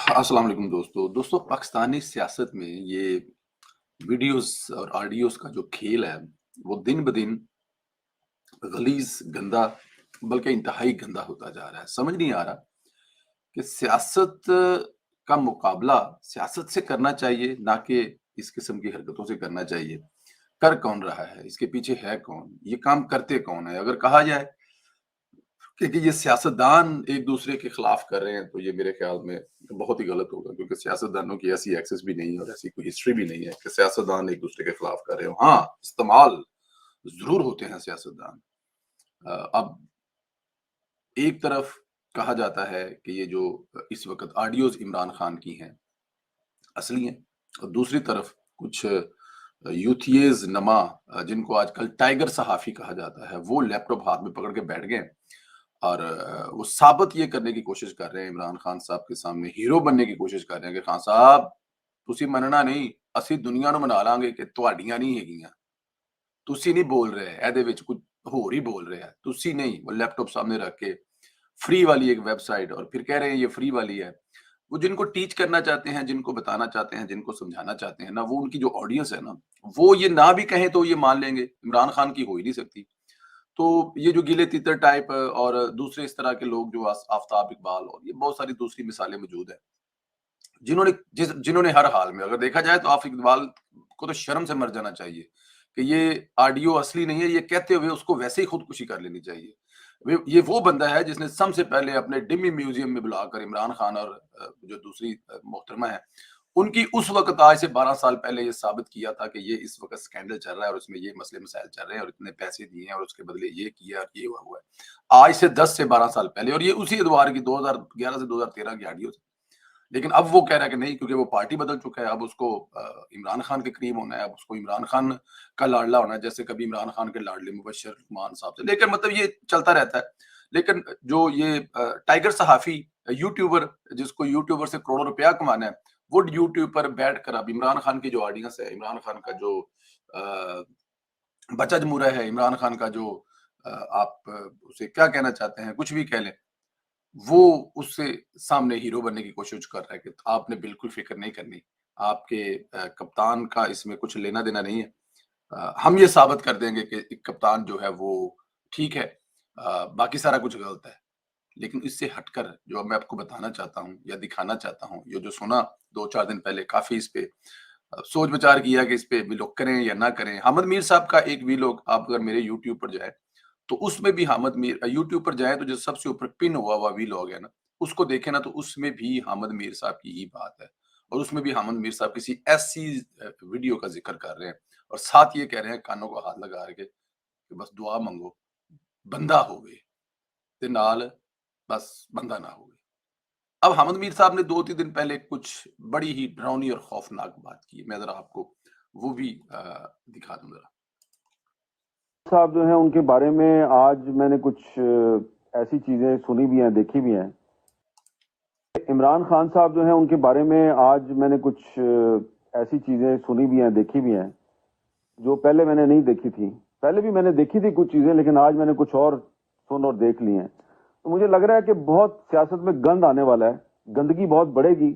अस्सलाम वालेकुम दोस्तों पाकिस्तानी सियासत में ये वीडियोस और ऑडियोस का जो खेल है वो दिन ब दिन गलीज गंदा बल्कि इंतहाई गंदा होता जा रहा है। समझ नहीं आ रहा कि सियासत का मुकाबला सियासत से करना चाहिए ना कि इस किस्म की हरकतों से करना चाहिए। कर कौन रहा है? इसके पीछे है कौन? ये काम करते कौन है? अगर कहा जाए कि ये सियासतदान एक दूसरे के खिलाफ कर रहे हैं तो ये मेरे ख्याल में बहुत ही गलत होगा, क्योंकि सियासतदानों की ऐसी एक्सेस भी नहीं है और ऐसी कोई हिस्ट्री भी नहीं है कि सियासतदान एक दूसरे के खिलाफ कर रहे हो। हाँ, इस्तेमाल जरूर होते हैं सियासतदान। अब एक तरफ कहा जाता है कि ये जो इस वक्त ऑडियोज इमरान खान की हैं असली हैं, और दूसरी तरफ कुछ यूथियज नमा जिनको आजकल टाइगर सहाफी कहा जाता है, वो लैपटॉप हाथ में पकड़ के बैठ गए और वो साबित ये करने की कोशिश कर रहे हैं इमरान खान साहब के सामने, हीरो बनने की कोशिश कर रहे हैं कि खान साहब ਤੁਸੀਂ ਮੰਨਣਾ ਨਹੀਂ, ਅਸੀਂ ਦੁਨੀਆ ਨੂੰ ਮਨਾ ਲਾਂਗੇ ਕਿ ਤੁਹਾਡੀਆਂ ਨਹੀਂ ਹੈਗੀਆਂ। ਤੁਸੀਂ नहीं बोल रहे, ਇਹਦੇ ਵਿੱਚ ਕੁਝ ਹੋਰ ही बोल रहे हैं, ਤੁਸੀਂ नहीं। वो लैपटॉप सामने रख के फ्री वाली एक वेबसाइट और फिर कह रहे हैं ये फ्री वाली है। वो जिनको टीच करना चाहते हैं, जिनको बताना चाहते हैं, जिनको समझाना चाहते हैं ना, वो उनकी जो ऑडियंस है ना, वो ये ना भी कहें तो ये मान लेंगे, इमरान खान की हो ही नहीं सकती। तो ये जो गिले तीतर टाइप और दूसरे इस तरह के लोग जो आफ्ताब इकबाल और ये बहुत सारी दूसरी मिसालें मौजूद हैं, जिन्होंने हर हाल में, अगर देखा जाए तो आफिक इकबाल को तो शर्म से मर जाना चाहिए कि ये ऑडियो असली नहीं है, ये कहते हुए उसको वैसे ही खुदकुशी कर लेनी चाहिए। ये वो बंदा है जिसने सबसे पहले अपने डिमी म्यूजियम में बुलाकर इमरान खान और जो दूसरी मोहतरमा है उनकी उस वक्त आज से 12 साल पहले ये साबित किया था कि ये इस वक्त स्कैंडल चल रहा है और उसमें ये मसले मसाइल चल रहे हैं और इतने पैसे दिए हैं और उसके बदले ये किया और ये हुआ है आज से 10 से 12 साल पहले, और ये उसी एतवार की 2011 से 2013 की ऑडियो। लेकिन अब वो कह रहा है कि नहीं, क्योंकि वो पार्टी बदल चुका है, अब उसको इमरान खान के करीब होना है, अब उसको इमरान खान का लाडला होना है, जैसे कभी इमरान खान के लाडले मुबशर रहमान साहब से लेकर, मतलब ये चलता रहता है। लेकिन जो ये टाइगर सहाफी यूट्यूबर, जिसको यूट्यूबर से करोड़ों रुपया कमाना है, वो यूट्यूब पर बैठ कर अब इमरान खान की जो ऑडियंस है, इमरान खान का जो बचा जमूरा है, इमरान खान का जो आप उसे क्या कहना चाहते हैं, कुछ भी कह लें, वो उससे सामने हीरो बनने की कोशिश कर रहा है कि आपने बिल्कुल फिक्र नहीं करनी, आपके कप्तान का इसमें कुछ लेना देना नहीं है। हम ये साबित कर देंगे कि एक कप्तान जो है वो ठीक है, बाकी सारा कुछ गलत है। लेकिन इससे हटकर जो अब मैं आपको बताना चाहता हूँ या दिखाना चाहता हूँ, ये जो सुना 2-4 दिन पहले, काफी इस पे सोच विचार किया कि इस पे वीलॉग करें या ना करें। हामिद मीर साहब का एक वीलॉग आप अगर मेरे यूट्यूब पर जाए तो उसमें भी हामिद मीर, यूट्यूब पर जाए तो जो सबसे ऊपर पिन हुआ हुआ वीलॉग है ना, उसको देखें ना, तो उसमें भी हामिद मीर साहब की ही बात है और उसमें भी हामिद मीर साहब किसी ऐसी वीडियो का जिक्र कर रहे हैं और साथ ये कह रहे हैं कानों को हाथ लगा के कि बस दुआ मंगो बंदा होवे ते नाल बस बंदा ना होवे। अब हामिद मीर साहब ने 2-3 दिन पहले कुछ बड़ी ही डरावनी और खौफनाक बात की, मैं जरा आपको वो भी दिखा दूं जरा। साहब जो हैं उनके बारे में आज मैंने कुछ ऐसी चीजें सुनी भी हैं, देखी भी हैं। इमरान खान साहब जो हैं उनके बारे में आज मैंने कुछ ऐसी चीजें सुनी भी हैं, देखी भी हैं, जो पहले मैंने नहीं देखी थी। पहले भी मैंने देखी थी कुछ चीजें, लेकिन आज मैंने कुछ और सुन और देख ली हैं। तो मुझे लग रहा है कि बहुत सियासत में गंद आने वाला है, गंदगी बहुत बढ़ेगी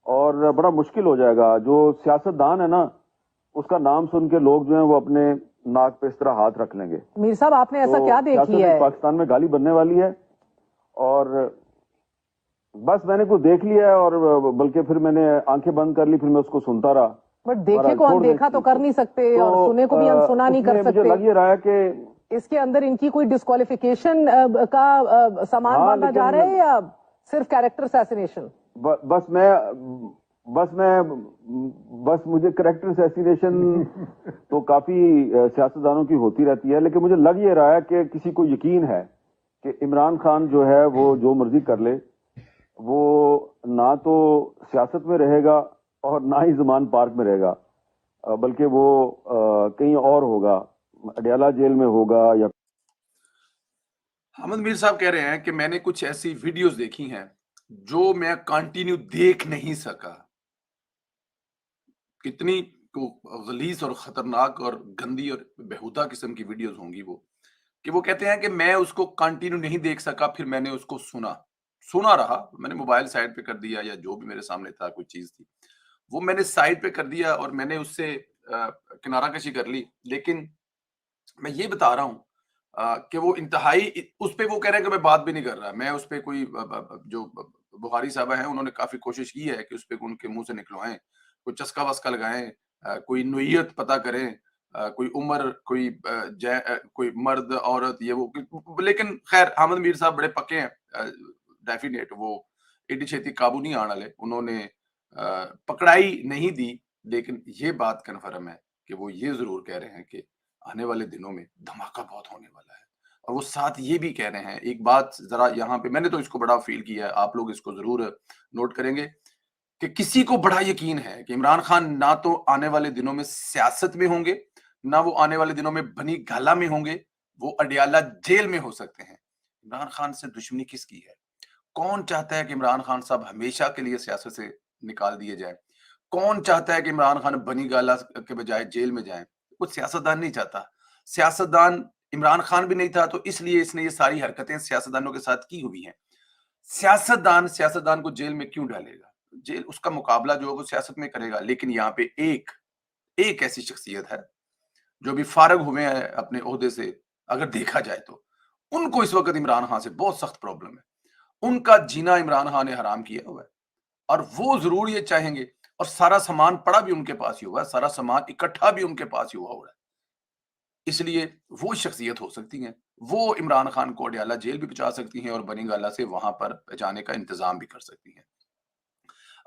और बड़ा मुश्किल हो जाएगा। जो सियासतदान है ना, उसका नाम सुन के लोग जो हैं वो अपने नाक पे इस तरह हाथ रख लेंगे। मीर साहब, आपने ऐसा तो क्या देखी है? पाकिस्तान में गाली बनने वाली है और बस मैंने कुछ देख लिया है और बल्कि फिर मैंने आंखें बंद कर ली, फिर मैं उसको सुनता रहा। बट देखे को अनदेखा तो कर नहीं सकते और सुने को भी अनसुना नहीं कर सकते। मुझे लग ये रहा है कि इसके अंदर इनकी कोई डिस्क्वालिफिकेशन का सामान बांधा जा रहा है या सिर्फ कैरेक्टर असैसिनेशन? बस मुझे कैरेक्टर असैसिनेशन तो काफी सियासतदानों की होती रहती है, लेकिन मुझे लग ये रहा है कि किसी को यकीन है कि इमरान खान जो है वो जो मर्जी कर ले, वो ना तो सियासत में रहेगा और ना ही ज़मान पार्क में रहेगा, बल्कि वो कहीं और होगा, अडयाला जेल में होगा। या हामिद मीर साहब कह रहे हैं कि मैंने कुछ ऐसी वीडियोस देखी हैं जो मैं कंटिन्यू देख नहीं सका। कितनी को गलीज और खतरनाक और गंदी और बेहुदा किस्म की वीडियोस होंगी वो, कि वो कहते हैं कि मैं उसको कंटिन्यू नहीं देख सका, फिर मैंने उसको सुना। सुना रहा, मैंने मोबाइल साइड पे कर दिया या जो भी मेरे सामने था कोई चीज़ थी, वो मैंने साइड पे कर दिया और मैंने उससे किनारा कशी कर ली। लेकिन मैं ये बता रहा हूँ कि वो इंतहाई उस पे वो कह रहे हैं कि मैं बात भी नहीं कर रहा। मैं उस पे कोई जो बुखारी साहबा हैं उन्होंने काफ़ी कोशिश की है कि उस पे उनके मुँह से निकलवाएँ, कोई चस्का-वस्का लगाएँ, कोई नोयत पता करें, कोई उम्र, कोई कोई मर्द, औरत, ये वो लेकिन ख़ैर हामिद मीर साहब बड़े पक्के हैं, डेफ़िनेट वो एड्डी छेती काबू नहीं आने वाले। उन्होंने पकड़ाई नहीं दी, लेकिन ये बात कन्फर्म है कि वो ये ज़रूर कह रहे हैं कि आने वाले दिनों में धमाका बहुत होने वाला है। और वो साथ ये भी कह रहे हैं, एक बात ज़रा यहाँ पे मैंने तो इसको बड़ा फ़ील किया है, आप लोग इसको ज़रूर नोट करेंगे कि किसी को बड़ा यकीन है कि इमरान खान ना तो आने वाले दिनों में सियासत में होंगे, ना वो आने वाले दिनों में बनी गाला में होंगे, वो अडयाला जेल में हो सकते हैं। इमरान खान से दुश्मनी किसकी है? कौन चाहता है कि इमरान खान साहब हमेशा के लिए सियासत से निकाल दिए जाएँ? कौन चाहता है कि इमरान खान बनी गाला के बजाय जेल में जाएँ? कोई सियासतदान नहीं चाहता। सियासतदान इमरान खान भी नहीं था, तो इसलिए इसने ये सारी हरकतें सियासतदानों के साथ की हुई हैं। सियासतदान सियासतदान को जेल में क्यों डालेगा? जेल उसका मुकाबला जो है वो सियासत में करेगा। लेकिन यहाँ पे एक एक ऐसी शख्सियत है, जो अभी फारिग हुए हैं अपने ओहदे से, अगर देखा जाए तो। उनको इस वक़्त इमरान खान से बहुत सख्त प्रॉब्लम है। उनका जीना इमरान खान ने हराम किया हुआ है और वो ज़रूर ये चाहेंगे, और सारा सामान पड़ा भी उनके पास ही हुआ है, सारा सामान इकट्ठा भी उनके पास ही हुआ है। इसलिए वो शख्सियत हो सकती हैं, वो इमरान खान को अडयाला जेल भी पहुँचा सकती हैं और बनी गाला से वहाँ पर जाने का इंतज़ाम भी कर सकती हैं।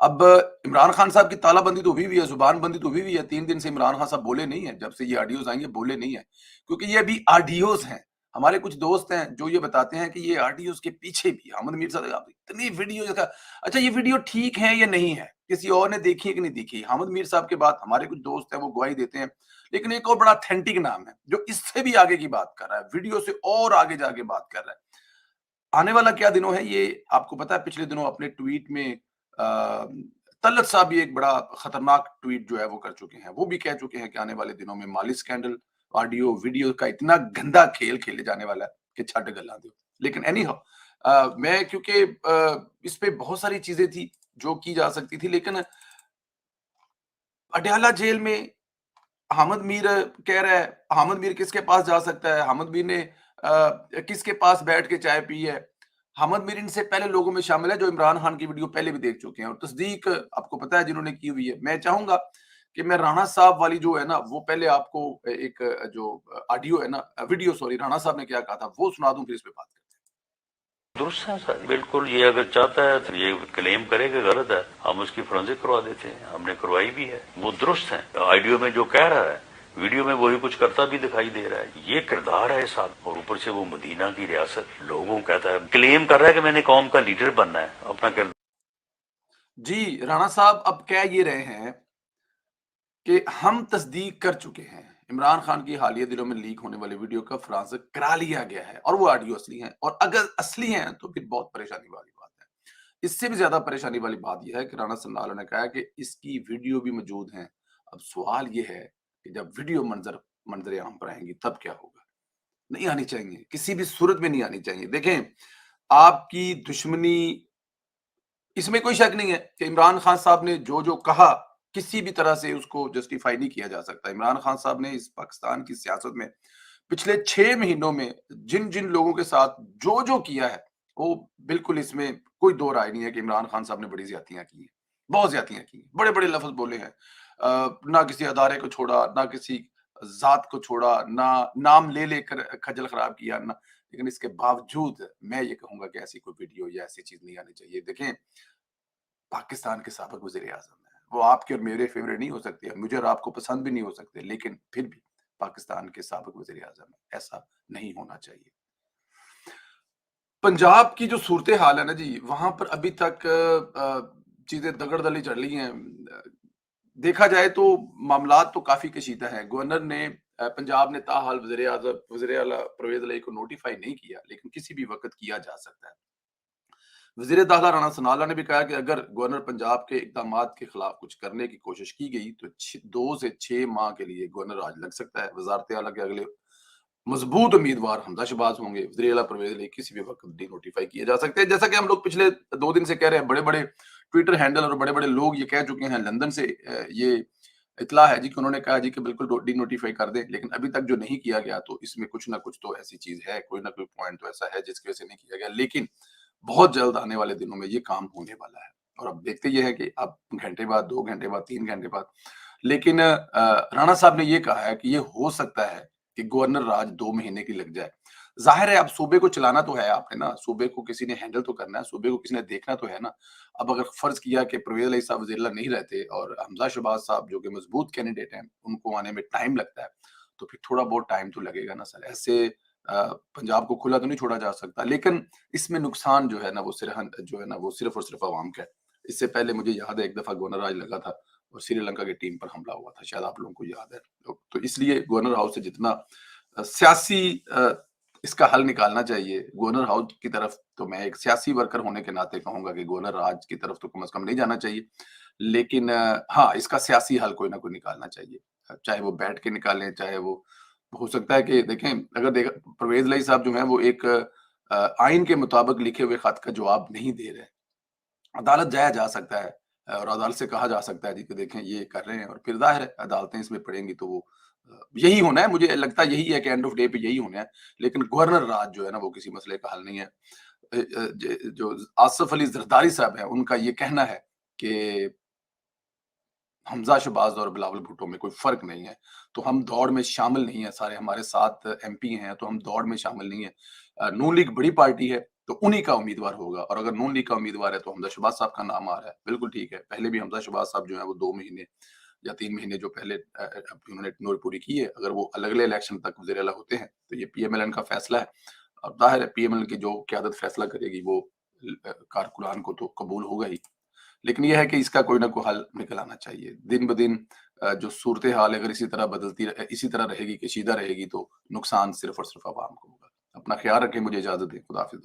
अब इमरान खान साहब की तालाबंदी तो हुई हुई है, ज़ुबान बंदी तो हुई हुई है। 3 दिन से इमरान खान साहब बोले नहीं हैं, जब से ये ऑडियोज़ आई हैं बोले नहीं हैं, क्योंकि ये अभी ऑडियोज़ हैं। हमारे कुछ दोस्त हैं जो ये बताते हैं कि ये ऑडियोज़ के पीछे भी हामिद मीर साहब आप इतनी वीडियो का, अच्छा ये वीडियो ठीक है या नहीं है? किसी और ने देखी है कि नहीं देखी? हामिद मीर साहब के बाद हमारे कुछ दोस्त हैं वो गवाही देते हैं। लेकिन एक और बड़ा ऑथेंटिक नाम है, जो इससे भी आगे की बात कर रहा है, वीडियो से और आगे जाके बात कर रहा है। आने वाला क्या दिनों है ये आपको पता है। पिछले दिनों अपने ट्वीट में तलत साहब भी एक बड़ा खतरनाक ट्वीट जो है वो कर चुके हैं। वो भी कह चुके हैं कि आने वाले दिनों में माली स्कैंडल, ऑडियो, वीडियो का इतना गंदा खेल खेले जाने वाला है कि छड्ड गल्लां दो। लेकिन एनी हाउ मैं क्योंकि इस पे बहुत सारी चीज़ें थी जो की जा सकती थी, लेकिन अडयाला जेल में हामिद मीर कह रहा है, हामिद मीर किसके पास जा सकता है? हामिद मीर ने किसके पास बैठ के चाय पी है? हामिद मीर इनसे पहले लोगों में शामिल है जो इमरान खान की वीडियो पहले भी देख चुके हैं और तस्दीक आपको पता है जिन्होंने की हुई है। मैं चाहूँगा कि मैं राणा साहब वाली जो है ना, वो पहले आपको एक जो ऑडियो है ना, वीडियो सॉरी, राणा साहब ने क्या कहा था वो सुना दूँ, फिर इस पे बात करते हैं। दुरुस्त है सर, बिल्कुल। ये अगर चाहता है तो ये क्लेम करे कि गलत है, हम उसकी फोरेंसिक करवा देते हैं, हमने करवाई भी है। वो दुरुस्त है, ऑडियो में जो कह रहा है वीडियो में वही कुछ करता भी दिखाई दे रहा है। ये किरदार है साथ, और ऊपर से वो मदीना की रियासत लोगों कहता है, क्लेम कर रहा है कि मैंने कौम का लीडर बनना है। अपना किरदार जी, राणा साहब अब कह ये रहे हैं कि हम तस्दीक कर चुके हैं, इमरान खान की हालिया दिनों में लीक होने वाली वीडियो का फोरेंसिक करा लिया गया है और वो ऑडियो असली हैं, और अगर असली हैं तो फिर बहुत परेशानी वाली बात है। इससे भी ज्यादा परेशानी वाली बात यह है कि राणा सन्नालो ने कहा कि इसकी वीडियो भी मौजूद है। अब सवाल ये है कि जब वीडियो मंजर आम पर आएंगी तब क्या होगा? नहीं आनी चाहिए, किसी भी सूरत में नहीं आनी चाहिए। देखें, आपकी दुश्मनी, इसमें कोई शक नहीं है कि इमरान खान साहब ने जो कहा किसी भी तरह से उसको जस्टिफाई नहीं किया जा सकता। इमरान खान साहब ने इस पाकिस्तान की सियासत में पिछले 6 महीनों में जिन लोगों के साथ जो किया है, वो बिल्कुल इसमें कोई दो राय नहीं है कि इमरान खान साहब ने बड़ी ज्यादतियां की हैं, बहुत ज्यादतियां की हैं, बड़े-बड़े लफ्ज़ बोले हैं। ना किसी अदारे को छोड़ा, ना किसी ज़ात को छोड़ा, ना नाम ले लेकर खज्जल खराब किया, ना, लेकिन इसके बावजूद मैं ये कहूँगा कि ऐसी कोई वीडियो या ऐसी चीज़ नहीं आनी चाहिए। देखें, पाकिस्तान के साबिक वज़ीर-ए-आज़म हैं। वो आपके और मेरे फ़ेवरेट नहीं हो सकते, मुझे और आपको पसंद भी नहीं हो सकते, लेकिन फिर भी पाकिस्तान के साबिक वज़ीर-ए-आज़म हैं, ऐसा नहीं होना चाहिए। पंजाब की जो सूरत-ए-हाल है ना जी, वहाँ पर अभी तक चीज़ें दगड़-दली चल रही हैं। देखा जाए तो मामलात तो काफ़ी कशीदा हैं। गवर्नर ने पंजाब ने ताहाल वज़ीर आला परवेज़ इलाही को नोटिफ़ाई नहीं किया, लेकिन किसी भी वक़्त किया जा सकता है। वज़ीर दाखिला राणा सनाउल्लाह ने भी कहा कि अगर गवर्नर पंजाब के इक़दामात के खिलाफ कुछ करने की कोशिश की गई तो 2 से 6 माह के लिए गवर्नर राज लग सकता है। वज़ारत आला के अगले मजबूत उम्मीदवार हमजा शहबाज होंगे, वज़ीर आला परवेज़ इलाही किसी भी वक्त डिनोटिफाई किए जा सकते हैं। जैसा कि हम लोग पिछले 2 दिन से कह रहे हैं, बड़े-बड़े ट्विटर हैंडल और बड़े-बड़े लोग ये कह चुके हैं, लंदन से ये इत्तला है जी कि उन्होंने कहा जी कि बिल्कुल डिनोटिफाई कर दें, लेकिन अभी तक जो नहीं किया गया तो इसमें कुछ ना कुछ तो ऐसी चीज़ है, कोई ना कोई पॉइंट तो ऐसा है जिसकी वजह से नहीं किया गया। लेकिन बहुत जल्द आने वाले दिनों में ये काम होने वाला है और अब देखते ये है कि अब घंटे बाद, 2 घंटे बाद, 3 घंटे बाद। लेकिन राणा साहब ने ये कहा है कि ये हो सकता है कि गवर्नर राज 2 महीने की लग जाए। ज़ाहिर है अब सूबे को चलाना तो है आपने ना, सूबे को किसी ने हैंडल तो करना है, सूबे को किसी ने देखना तो है ना। अब अगर फ़र्ज़ किया कि परवेज़ इलाही साहब वज़ीर आला नहीं रहते और हमज़ा शहबाज साहब जो कि मज़बूत कैंडिडेट हैं, उनको आने में टाइम लगता है, तो फिर थोड़ा बहुत टाइम तो लगेगा ना सर। ऐसे पंजाब को खुला तो नहीं छोड़ा जा सकता। लेकिन इसमें नुकसान जो है ना वो सिर्फ़ और सिर्फ़ अवाम का है। इससे पहले मुझे याद है एक दफ़ा गवर्नर राज लगा था और श्रीलंका की टीम पर हमला हुआ था, शायद आप लोगों को याद है। तो इसलिए गवर्नर हाउस से जितना सियासी इसका हल निकालना चाहिए, गवर्नर हाउस की तरफ तो मैं एक सियासी वर्कर होने के नाते कहूँगा कि गवर्नर राज की तरफ तो कम से कम नहीं जाना चाहिए। लेकिन हाँ, इसका सियासी हल कोई ना कोई निकालना चाहिए। चाहे वो बैठ के निकालें, चाहे वो हो सकता है कि देखें अगर परवेज़ इलाही साहब जो हैं वो एक आइन के मुताबिक लिखे हुए खत का जवाब नहीं दे रहे हैं। अदालत जाया जा सकता है और अदालत से कहा जा सकता है जी कि देखें ये कर रहे हैं और फिर ज़ाहिर है अदालतें इसमें पड़ेंगी तो वो यही होना है, मुझे लगता है यही है कि एंड ऑफ डे पे यही होना है। लेकिन गवर्नर राज जो है ना वो किसी मसले का हल नहीं है। जो आसिफ अली जरदारी साहब हैं उनका ये कहना है कि हमज़ा शहबाज और बिलावल भुट्टो में कोई फ़र्क नहीं है, तो हम दौड़ में शामिल नहीं हैं, सारे हमारे साथ एमपी हैं, तो हम दौड़ में शामिल नहीं हैं। नून लीग बड़ी पार्टी है, तो उन्हीं का उम्मीदवार होगा और अगर नून लीग का उम्मीदवार है, तो हमज़ा शहबाज साहब का नाम आ रहा है। बिल्कुल ठीक है, पहले भी हमज़ा शहबाज साहब जो हैं, वो 2 महीने या 3 महीने जो पहले अभी उन्होंने टर्नोवर पूरी की है, अगर वो अगले इलेक्शन तक वज़ीर आला होते हैं, तो ये पीएमएलएन का फैसला है और ज़ाहिर है पीएमएल की जो क़यादत फैसला करेगी, वो कारकुनान को तो कबूल होगा ही। लेकिन ये है कि इसका कोई ना कोई हल निकल आना चाहिए। दिन-ब-दिन जो सूरत-ए-हाल अगर इसी तरह रहेगी, कशीदा रहेगी तो नुकसान सिर्फ़ और सिर्फ़ अवाम को होगा। अपना ख़्याल रखें, मुझे इजाज़त दें। खुदा हाफ़िज़।